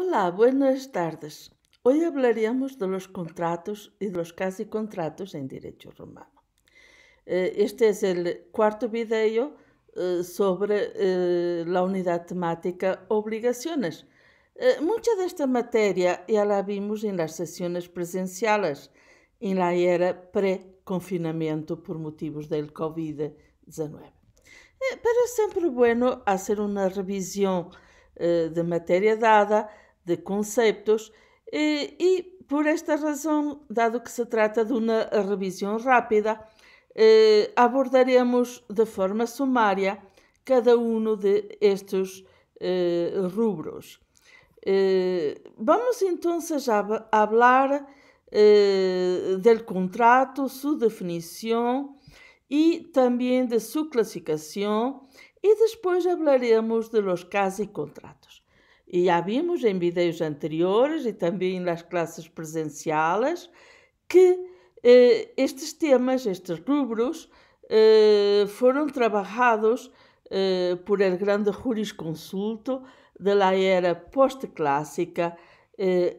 Hola, buenas tardes. Hoy hablaríamos de los contratos y de los casi contratos en derecho romano. Este es el cuarto video sobre la unidad temática obligaciones. Mucha de esta materia ya la vimos en las sesiones presenciales en la era pre-confinamiento por motivos del COVID-19. Pero es sempre bueno hacer una revisión de matéria dada, de conceptos, e por esta razão, dado que se trata de uma revisão rápida, abordaremos de forma sumária cada um de estes rubros. Vamos entonces a hablar del contrato, su definición y también de su clasificación, y después hablaremos de los casi contratos. Y ya vimos en videos anteriores y también en las clases presenciales que estes temas, estes rubros, foram trabalhados por el grande jurisconsulto de la era postclásica,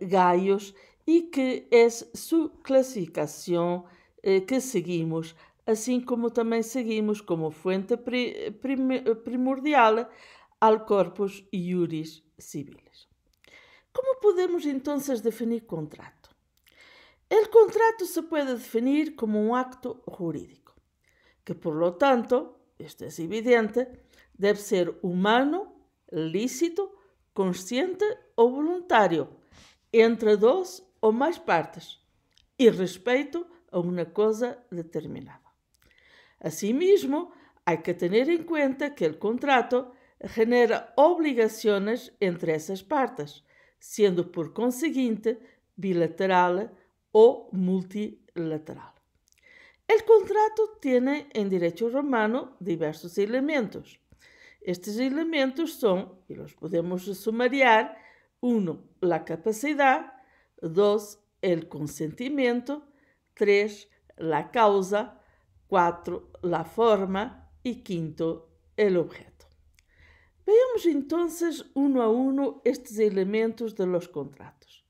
Gaius, y que es su clasificación que seguimos, assim como também seguimos como fuente primordial al corpus iuris civilis. ¿Cómo podemos entonces definir contrato? El contrato se puede definir como un acto jurídico, que por lo tanto, esto es evidente, debe ser humano, lícito, consciente o voluntario, entre dos ou mais partes, e respeito a uma coisa determinada. Asimismo, hay que tener en cuenta que el contrato genera obligaciones entre esas partes, siendo por consiguiente bilateral o multilateral. El contrato tiene en derecho romano diversos elementos. Estos elementos son, y los podemos sumariar, 1. La capacidad, 2. El consentimiento, 3. La causa, 4. La forma y 5. El objeto. Veamos entonces uno a uno estos elementos de los contratos.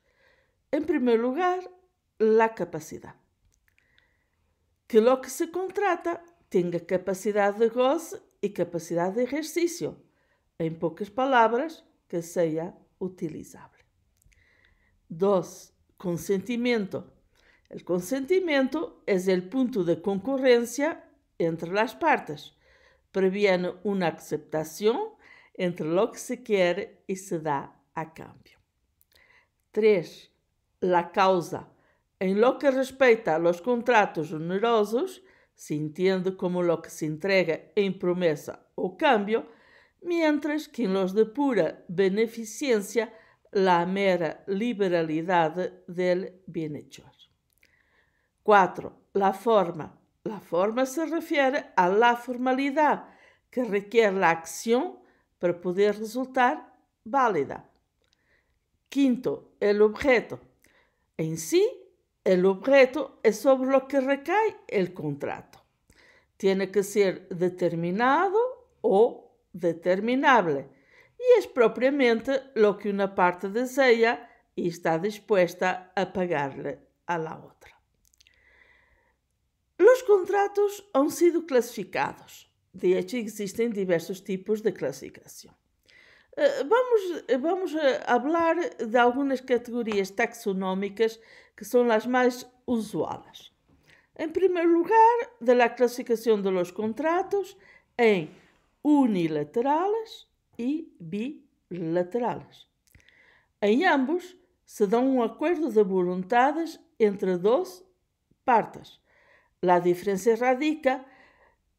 En primer lugar, la capacidad. Que lo que se contrata tenga capacidad de goce y capacidad de ejercicio. En pocas palabras, que sea utilizable. 2. Consentimiento. El consentimiento es el punto de concurrencia entre las partes. Previene una aceptación entre lo que se quiere y se da a cambio. 3. La causa. En lo que respecta a los contratos onerosos, se entiende como lo que se entrega en promesa o cambio, mientras que en los de pura beneficencia, la mera liberalidad del bienhechor. 4. La forma. La forma se refiere a la formalidad que requiere la acción para poder resultar válida. 5. El objeto. En sí, el objeto es sobre lo que recae el contrato. Tiene que ser determinado o determinable, y es propiamente lo que una parte desea y está dispuesta a pagarle a la otra. Los contratos han sido clasificados. De hecho, existen diversos tipos de clasificación. Vamos a hablar de algunas categorías taxonómicas que son las más usuales. En primer lugar, de la clasificación de los contratos en unilaterales y bilaterales. En ambos se da un acuerdo de voluntades entre dos partes. La diferencia radica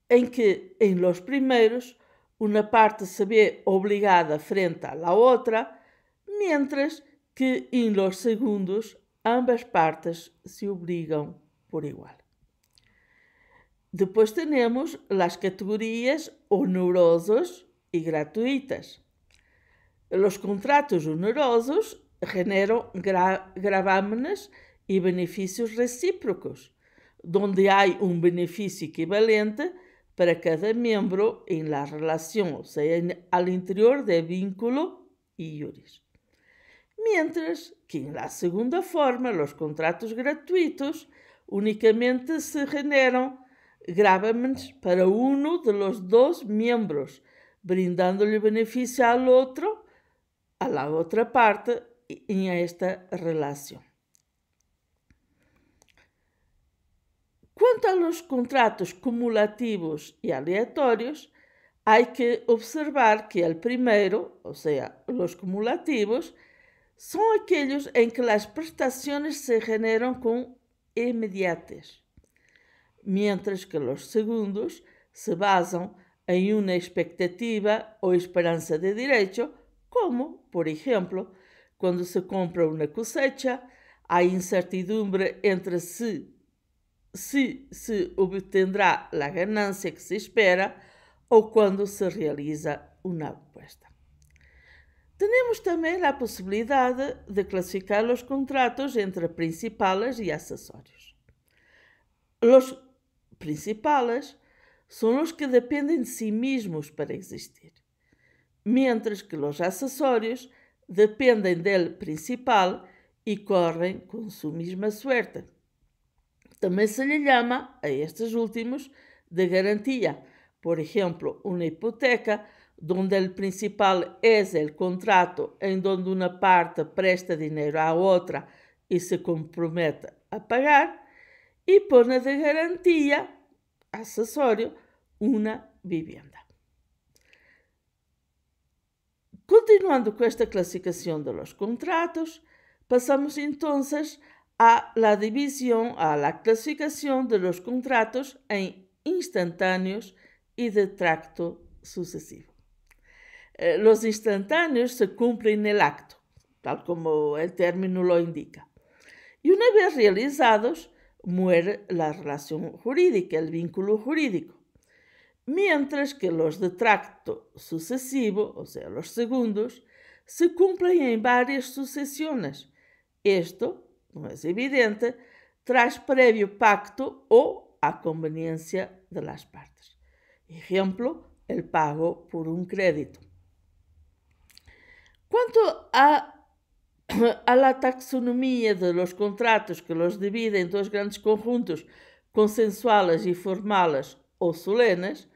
en que en los primeros una parte se ve obligada frente a la otra, mientras que en los segundos ambas partes se obligan por igual. Después tenemos las categorías onerosos y gratuitas. Los contratos onerosos generan gravámenes y beneficios recíprocos, donde hay un beneficio equivalente para cada miembro en la relación, o sea, al interior del vínculo iuris. mientras que en la segunda forma, los contratos gratuitos, únicamente se generan grávenes para uno de los dos miembros, brindándole beneficio al otro, a la otra parte, en esta relación. Quanto a los contratos cumulativos y aleatorios, hay que observar que el primero, o sea, los cumulativos, son aquellos en que las prestaciones se generan con inmediatez, mientras que los segundos se basan en una expectativa o esperanza de derecho, como, por ejemplo, cuando se compra una cosecha, hay incertidumbre entre si se obtendrá la ganancia que se espera o cuando se realiza una apuesta. Tenemos también la posibilidad de clasificar los contratos entre principales y accesorios. Los principales son los que dependen de sí mismos para existir, mientras que los accesorios dependen del principal y corren con su misma suerte. También se le llama a estos últimos de garantía. Por ejemplo, una hipoteca donde el principal es el contrato en donde una parte presta dinero a otra y se compromete a pagar y pone de garantía, accesorio, una vivienda. Continuando con esta clasificación de los contratos, pasamos entonces a la división, a la clasificación de los contratos en instantáneos y de tracto sucesivo. Los instantáneos se cumplen en el acto, tal como el término lo indica. Y una vez realizados, muere la relación jurídica, el vínculo jurídico. Mientras que los de tracto sucesivo, o sea, los segundos, se cumplen en varias sucesiones. Esto, como es evidente, tras previo pacto o a conveniencia de las partes. Ejemplo, el pago por un crédito. Cuanto a la taxonomía de los contratos, que los divide en dos grandes conjuntos, consensuales y formales o solenes,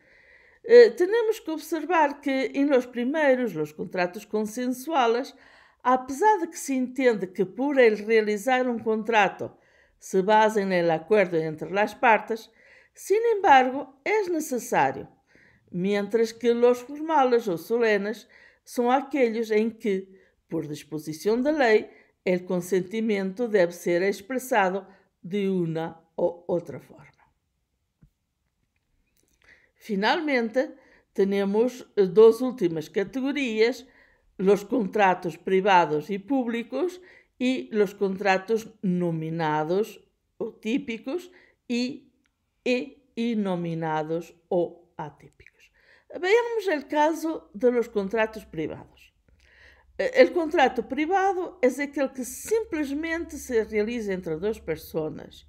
tenemos que observar que en los primeros, los contratos consensuales, apesar de que se entende que por el realizar un contrato se basa en el acuerdo entre las partes, sin embargo, es necesario, mientras que los formales o solenes son aquellos en que, por disposición de ley, el consentimiento debe ser expresado de una u otra forma. Finalmente, tenemos dos últimas categorías, los contratos privados y públicos y los contratos nominados o típicos y nominados o atípicos. Veamos el caso de los contratos privados. El contrato privado es aquel que simplesmente se realiza entre dos personas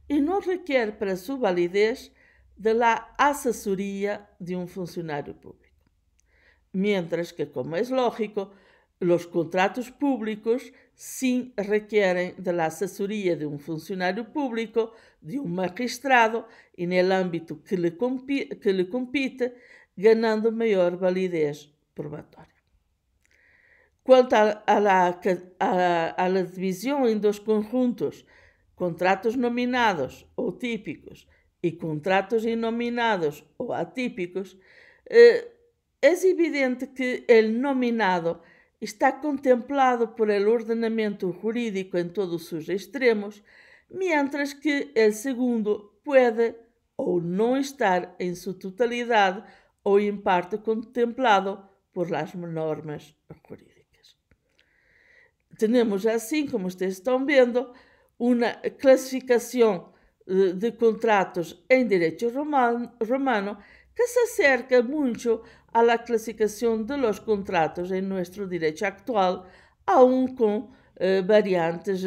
y no requiere para su validez de la asesoría de un funcionario público. Mientras que, como es lógico, los contratos públicos sí requieren de la asesoría de un funcionario público, de un magistrado, en el ámbito que le compite, ganando mayor validez probatoria. Quanto a la división en dos conjuntos, contratos nominados o típicos y contratos inominados o atípicos, es evidente que el nominado está contemplado por el ordenamiento jurídico en todos sus extremos, mientras que el segundo puede o no estar en su totalidad o en parte contemplado por las normas jurídicas. Tenemos así, como ustedes están viendo, una clasificación de contratos en derecho romano que se acerca mucho a la clasificación de los contratos en nuestro derecho actual, aún con variantes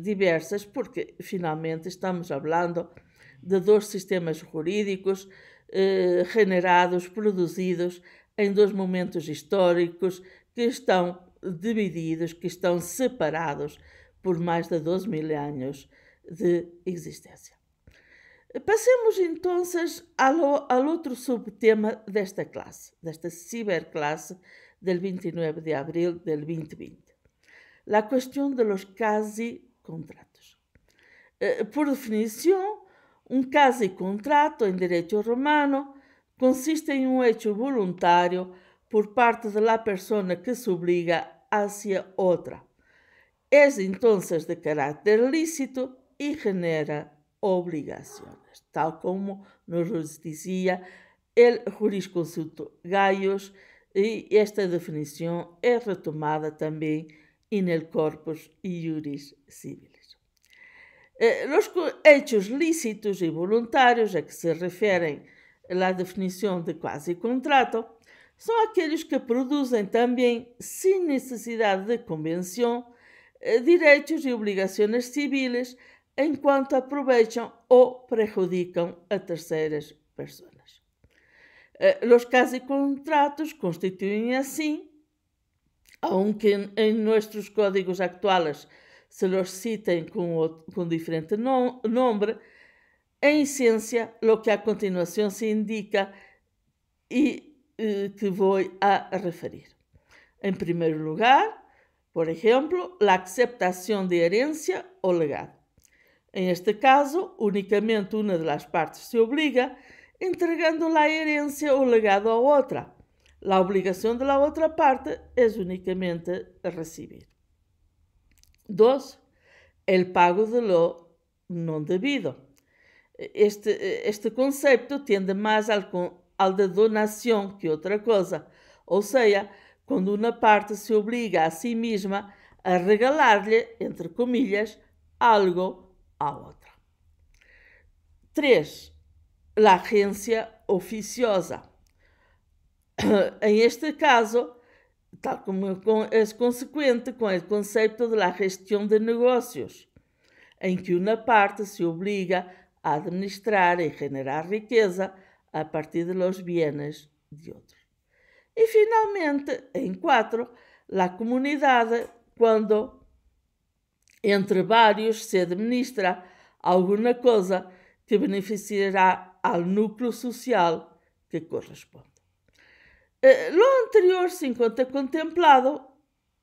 diversas, porque finalmente estamos hablando de dos sistemas jurídicos generados, produzidos em dois momentos históricos que estão divididos, que estão separados por mais de 12.000 anos de existência. Passemos então al outro subtema desta classe, desta ciberclasse del 29 de abril del 2020. La cuestión de los quasi-contratos. Por definición, un quasi-contrato en derecho romano consiste en un hecho voluntario por parte de la persona que se obliga hacia otra. Es entonces de carácter lícito y genera obligaciones, tal como nos decía el jurisconsulto Gaius, y esta definición es retomada también en el Corpus Iuris Civilis. Los hechos lícitos y voluntarios a que se refieren la definición de quasi-contrato son aquellos que producen también, sin necesidad de convención, derechos y obligaciones civiles en cuanto aprovechan o perjudican a terceras personas. Los quasi-contratos constituyen así, aunque en nuestros códigos actuales se los citen con diferente nombre, en esencia lo que a continuación se indica y que voy a referir. En primer lugar, por ejemplo, la aceptación de herencia o legado. En este caso, únicamente una de las partes se obliga, entregando la herencia o legado a otra. La obligación de la otra parte es únicamente recibir. 2. El pago de lo no debido. Este concepto tiende más al de donación que otra cosa, o sea, cuando una parte se obliga a sí misma a regalarle, entre comillas, algo a otra. 3. La agencia oficiosa. En este caso, tal como es consecuente con el concepto de la gestión de negocios, en que una parte se obliga a administrar y generar riqueza a partir de los bienes de otros. Y finalmente, en 4, la comunidad, cuando entre varios se administra alguna cosa que beneficiará al núcleo social que corresponde. Lo anterior se encuentra contemplado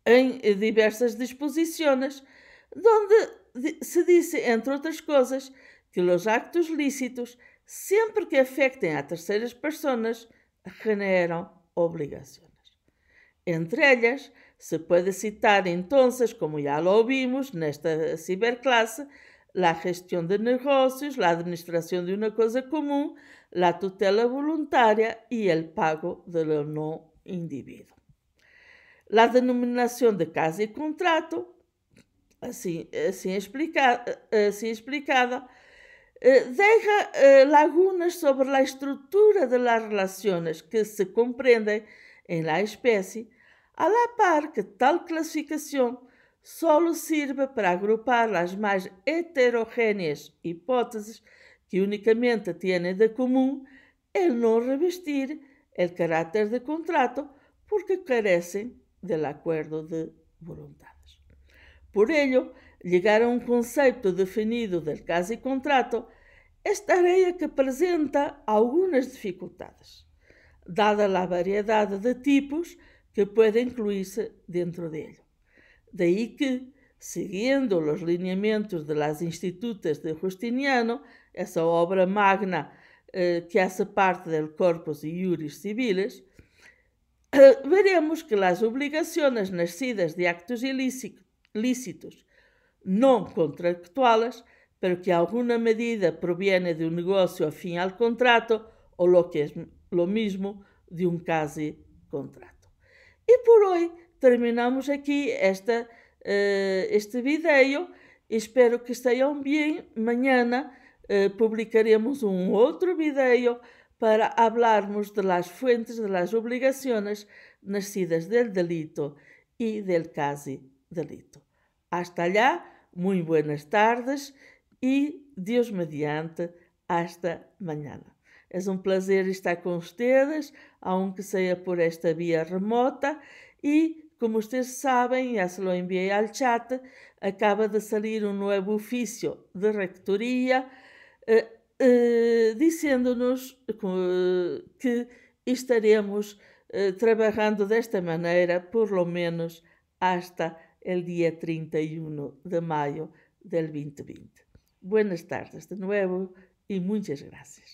en diversas disposiciones, donde se dice, entre otras cosas, que los actos lícitos, siempre que afecten a terceras personas, generan obligaciones. Entre ellas, se puede citar entonces, como ya lo vimos nesta ciberclase, la gestión de negocios, la administración de una cosa común, la tutela voluntaria y el pago de lo no individuo. La denominación de quasi-contrato, así explicada, deja lagunas sobre la estructura de las relaciones que se comprenden en la especie, a la par que tal clasificación solo sirve para agrupar las más heterogéneas hipótesis que únicamente tienen de común el no revestir el carácter de contrato porque carecen del acuerdo de voluntades. Por ello, llegar a un concepto definido del quasi-contrato es tarea que presenta algunas dificultades, dada la variedad de tipos que puede incluirse dentro de ello. De ahí que, siguiendo los lineamientos de las Institutes de Justiniano, esa obra magna que hace parte del Corpus Iuris Civilis, veremos que las obligaciones nacidas de actos ilícitos no contractuales, pero que a alguna medida proviene de un negocio afín al contrato o lo que es lo mismo, de un quasi-contrato. Y por hoy terminamos aquí este video. Espero que estén bien. Mañana publicaremos un otro video para hablarmos de las fuentes de las obligaciones nacidas del delito y del quasi-delito. Hasta allá, muy buenas tardes y Dios mediante, hasta mañana. Es un placer estar con ustedes, aunque sea por esta vía remota, y como ustedes saben, ya se lo envié al chat, acaba de salir un nuevo oficio de rectoría diciéndonos que estaremos trabajando de esta manera por lo menos hasta el día 31 de mayo del 2020. Buenas tardes de nuevo y muchas gracias.